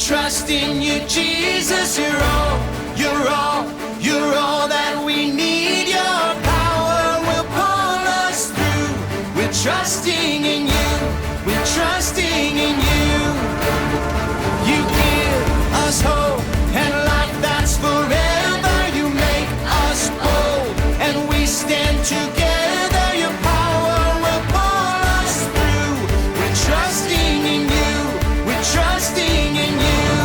trust in you, Jesus. You're all, you're all, you're all that we need. Your power will pull us through. We're trusting in you. We're trusting in you. You give us hope and life that's forever. You make us bold and we stand together. Your power will pull us through. We're trusting in you. We're trusting in you.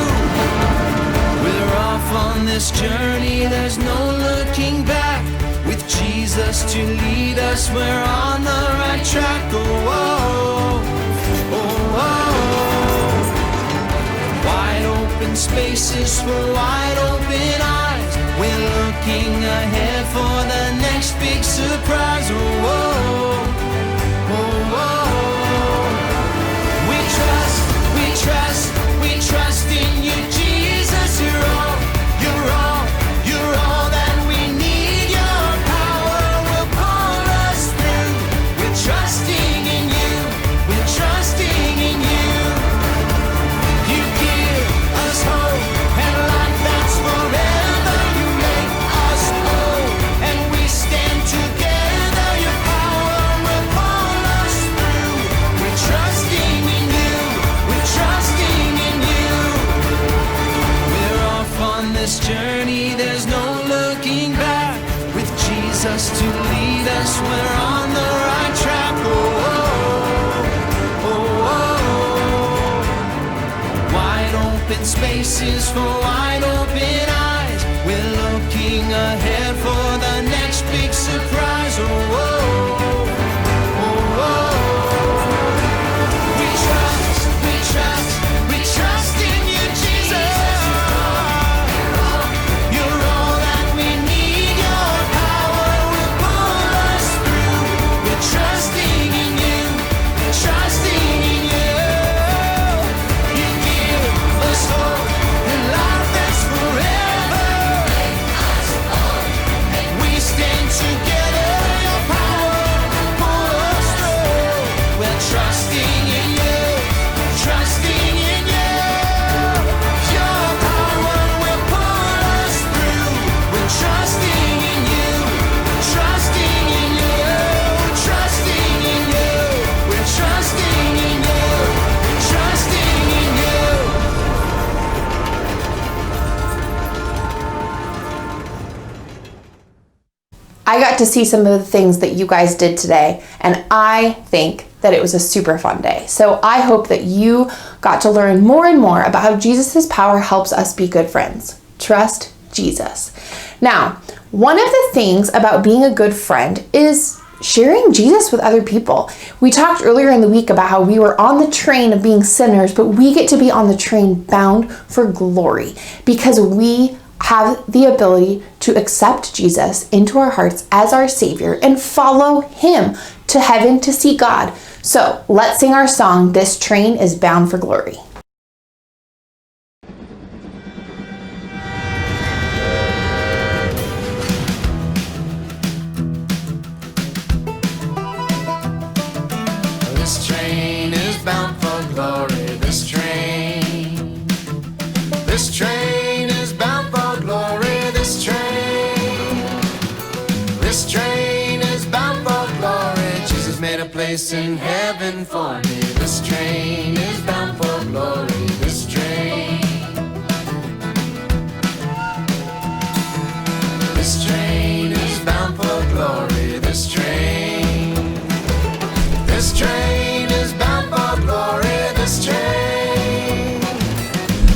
We're off on this journey. There's no looking back. With Jesus to lead us, we're on the right track. Oh, oh, oh, oh. Wide open spaces for wide open eyes. We're looking ahead for the next big surprise. Oh, oh, oh, oh. We trust, we trust, we trust in you, Jesus. You're all, you're all, you're all that we need. Your power will pull us through. We're trusting in you. We're trusting in you. You give us hope and life that's forever. You make us whole and we stand together. Your power will pull us through. We're trusting in you. We're trusting in you. We're off on this journey. There's no looking back. With Jesus to lead us, we're on the right track. Oh, oh, oh, oh. Wide open spaces for wide open eyes. We're looking ahead for the next big surprise. Oh, oh, oh, oh. We trust, we trust, we trust in you, Jesus. You're all that we need. Your power will pull us through. We're trusting in you. We're trusting in you. You give us hope and life that's forever. We stand together. Your power will pull us through. We're trusting in you. Trusting in you. Your power will pull us through. We're trusting in you. Trusting in you. Trusting in you. We're trusting in you. Trusting in you. I got to see some of the things that you guys did today, and I think that it was a super fun day. So I hope that you got to learn more and more about how Jesus' power helps us be good friends. Trust Jesus. Now, one of the things about being a good friend is sharing Jesus with other people. We talked earlier in the week about how we were on the train of being sinners, but we get to be on the train bound for glory because we have the ability to accept Jesus into our hearts as our Savior and follow Him to heaven to see God. So let's sing our song, This Train is Bound for Glory. This train is bound for glory. This train is bound for glory. This train is bound for glory. Jesus made a place in heaven for me. This train is bound for glory. This train is bound for glory. This train is bound for glory.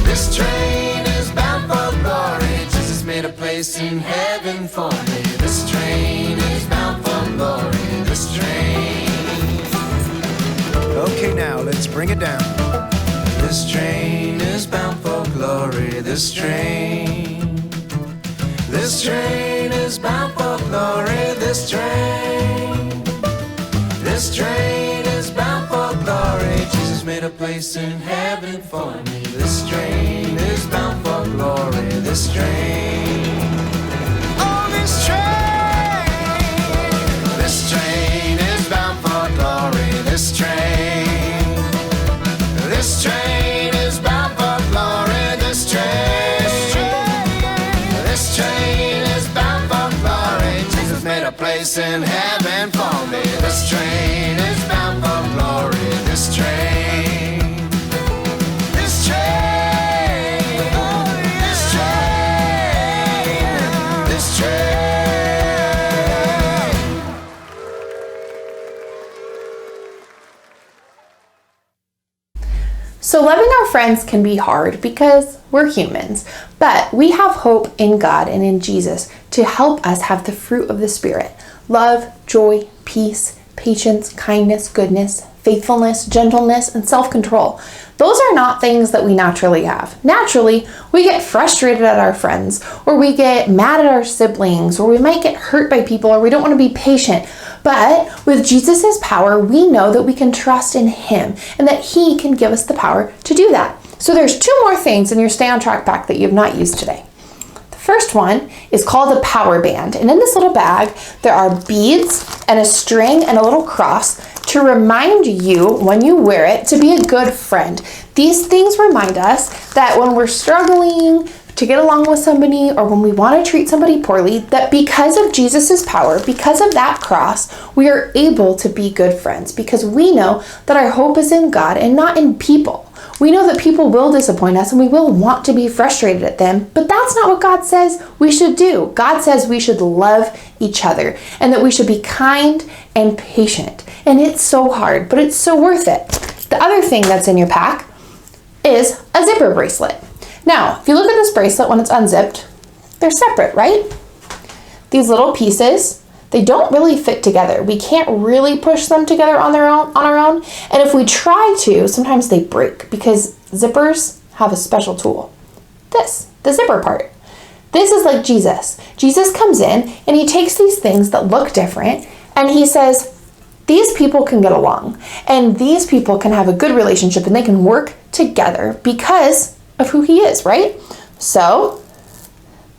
This train is bound for glory. Jesus made a place in heaven for me. This train is bound for glory. This train. Okay, now let's bring it down. This train is bound for glory. This train is bound for glory. This train is bound for glory. Jesus made a place in heaven for me. This train is bound for glory. This train. Oh, this train is bound for glory. This train is bound for glory. made a place in heaven for me. This train is bound for glory. This train, this train, this train, this train. So loving our friends can be hard because we're humans, but we have hope in God and in Jesus to help us have the fruit of the Spirit: love, joy, peace, patience, kindness, goodness, faithfulness, gentleness, and self-control. Those are not things that we naturally have. Naturally, we get frustrated at our friends, or we get mad at our siblings, or we might get hurt by people, or we don't want to be patient. But with Jesus' power, we know that we can trust in Him and that He can give us the power to do that. So there's two more things in your Stay on Track pack that you have not used today. The first one is called a power band. And in this little bag, there are beads and a string and a little cross to remind you when you wear it to be a good friend. These things remind us that when we're struggling to get along with somebody, or when we want to treat somebody poorly, that because of Jesus' power, because of that cross, we are able to be good friends, because we know that our hope is in God and not in people. We know that people will disappoint us and we will want to be frustrated at them, but that's not what God says we should do. God says we should love each other and that we should be kind and patient. And it's so hard, but it's so worth it. The other thing that's in your pack is a zipper bracelet. Now, if you look at this bracelet when it's unzipped, they're separate, right? These little pieces, they don't really fit together. We can't really push them together on our own. And if we try to, sometimes they break because zippers have a special tool. The zipper part. This is like Jesus. Jesus comes in and He takes these things that look different and He says, these people can get along and these people can have a good relationship and they can work together because of who He is, right? So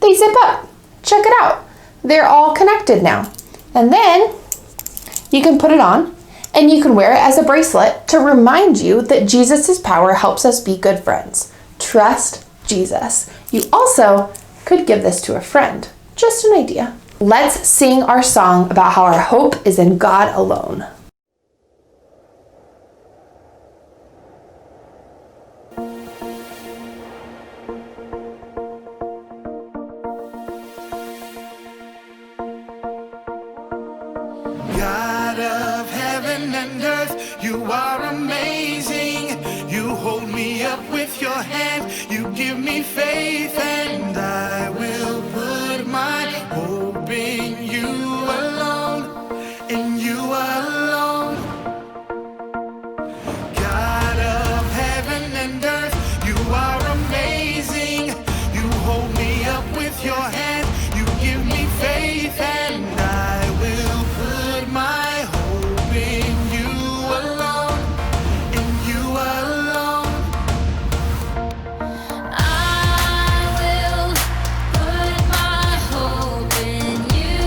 they zip up. Check it out. They're all connected now. And then you can put it on and you can wear it as a bracelet to remind you that Jesus' power helps us be good friends. Trust Jesus. You also could give this to a friend. Just an idea. Let's sing our song about how our hope is in God alone. God of heaven and earth, you are amazing. You hold me up with your hand, you give me faith, and I will put my hope in you alone, in you alone. God of heaven and earth, you are amazing. You hold me up with your hand, you give me faith, and I will put my hope in you alone, in you alone. I will put my hope in you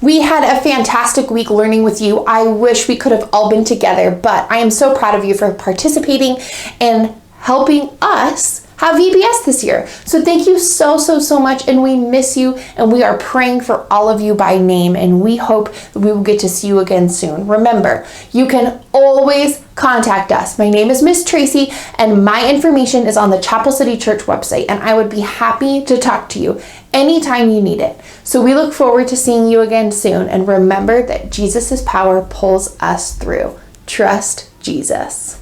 We had a fantastic week learning with you. I wish we could have all been together, but I am so proud of you for participating and helping us have VBS this year. So thank you so much, and we miss you, and we are praying for all of you by name, and we hope that we will get to see you again soon. Remember, you can always contact us. My name is Miss Tracy, and my information is on the Chapel City Church website, and I would be happy to talk to you anytime you need it. So we look forward to seeing you again soon, and remember that Jesus' power pulls us through. Trust Jesus.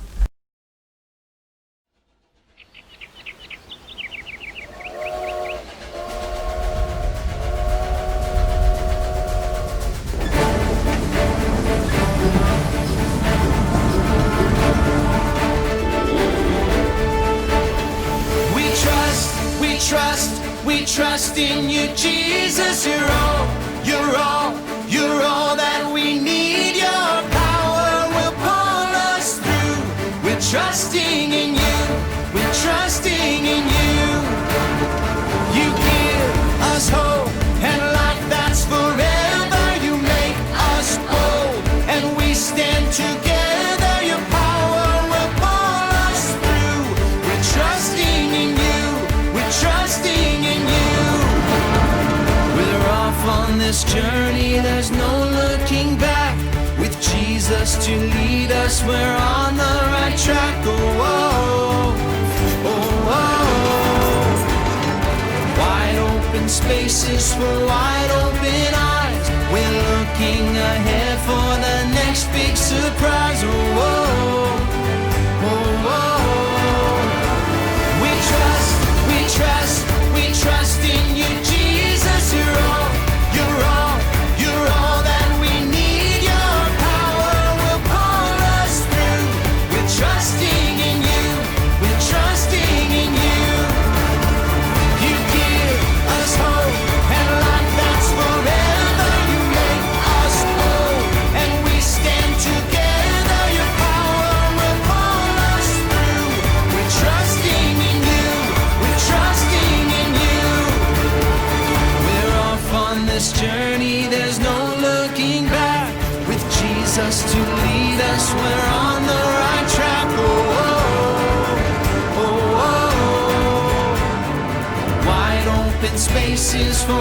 We trust in you, Jesus. You're all that we need. Your power will pull us through. We're trusting in you. We're trusting in you. You give us hope and life that's forever. You make us bold and we stand together. Your power will pull us through. We're trusting in you. We're trusting in you. We're off on this journey, there's no looking back. With Jesus to lead us, we're on the right track. Oh, oh, oh, oh. Wide open spaces for wide open eyes. We're looking ahead for the next big surprise. Oh, oh, oh, oh. We trust in you, Jesus. You're all that we need. Your power will pull us through. We're trusting in you. We're trusting in you. You give us hope and life that's forever. You make us bold and we stand together. Your power will pull us through. We're trusting in you. We're trusting in you. We're off on this journey, there's no looking back. With Jesus to lead us, we're on the right track. Oh, oh, oh, oh. Wide open spaces for